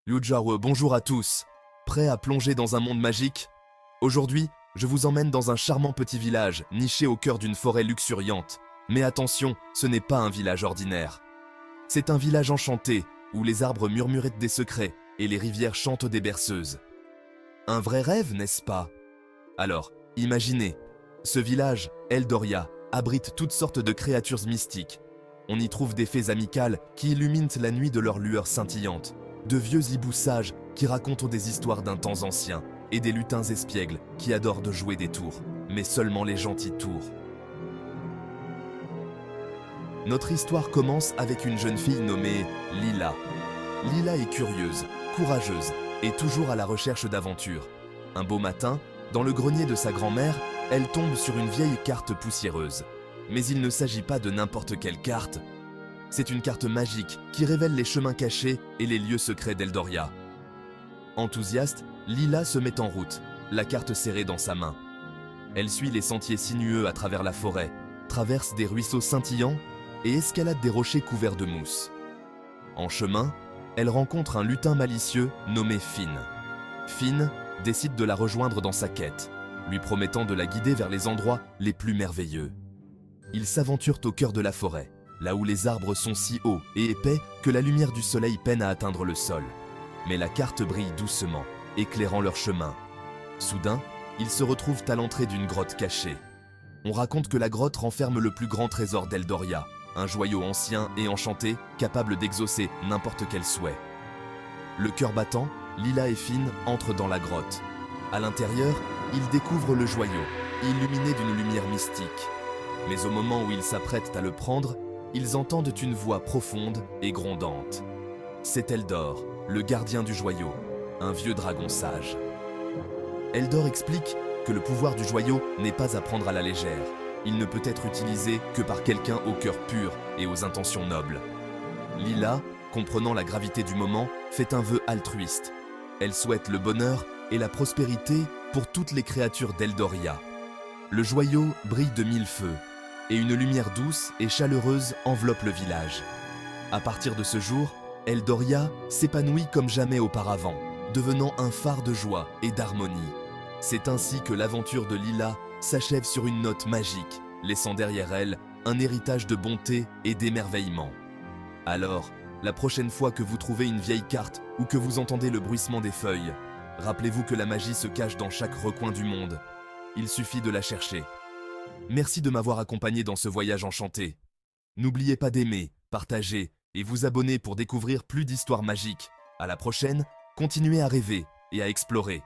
Liujiao, bonjour à tous. Prêts à plonger dans un monde magique? Aujourd'hui, je vous emmène dans un charmant petit village, niché au cœur d'une forêt luxuriante. Mais attention, ce n'est pas un village ordinaire. C'est un village enchanté, où les arbres murmurent des secrets et les rivières chantent des berceuses. Un vrai rêve, n'est-ce pas? Alors, imaginez, ce village, Eldoria, abrite toutes sortes de créatures mystiques. On y trouve des fées amicales qui illuminent la nuit de leurs lueurs scintillantes, de vieux hiboux sages qui racontent des histoires d'un temps ancien, et des lutins espiègles qui adorent de jouer des tours, mais seulement les gentils tours. Notre histoire commence avec une jeune fille nommée Lila. Lila est curieuse, courageuse et toujours à la recherche d'aventures. Un beau matin, dans le grenier de sa grand-mère, elle tombe sur une vieille carte poussiéreuse. Mais il ne s'agit pas de n'importe quelle carte. C'est une carte magique qui révèle les chemins cachés et les lieux secrets d'Eldoria. Enthousiaste, Lila se met en route, la carte serrée dans sa main. Elle suit les sentiers sinueux à travers la forêt, traverse des ruisseaux scintillants et escalade des rochers couverts de mousse. En chemin, elle rencontre un lutin malicieux nommé Finn. Finn décide de la rejoindre dans sa quête, lui promettant de la guider vers les endroits les plus merveilleux. Ils s'aventurent au cœur de la forêt, là où les arbres sont si hauts et épais que la lumière du soleil peine à atteindre le sol. Mais la carte brille doucement, éclairant leur chemin. Soudain, ils se retrouvent à l'entrée d'une grotte cachée. On raconte que la grotte renferme le plus grand trésor d'Eldoria, un joyau ancien et enchanté capable d'exaucer n'importe quel souhait. Le cœur battant, Lila et Finn entrent dans la grotte. À l'intérieur, ils découvrent le joyau, illuminé d'une lumière mystique. Mais au moment où ils s'apprêtent à le prendre, ils entendent une voix profonde et grondante. C'est Eldor, le gardien du joyau, un vieux dragon sage. Eldor explique que le pouvoir du joyau n'est pas à prendre à la légère. Il ne peut être utilisé que par quelqu'un au cœur pur et aux intentions nobles. Lila, comprenant la gravité du moment, fait un vœu altruiste. Elle souhaite le bonheur et la prospérité pour toutes les créatures d'Eldoria. Le joyau brille de mille feux, et une lumière douce et chaleureuse enveloppe le village. À partir de ce jour, Eldoria s'épanouit comme jamais auparavant, devenant un phare de joie et d'harmonie. C'est ainsi que l'aventure de Lila s'achève sur une note magique, laissant derrière elle un héritage de bonté et d'émerveillement. Alors, la prochaine fois que vous trouvez une vieille carte ou que vous entendez le bruissement des feuilles, rappelez-vous que la magie se cache dans chaque recoin du monde. Il suffit de la chercher. Merci de m'avoir accompagné dans ce voyage enchanté. N'oubliez pas d'aimer, partager et vous abonner pour découvrir plus d'histoires magiques. À la prochaine, continuez à rêver et à explorer.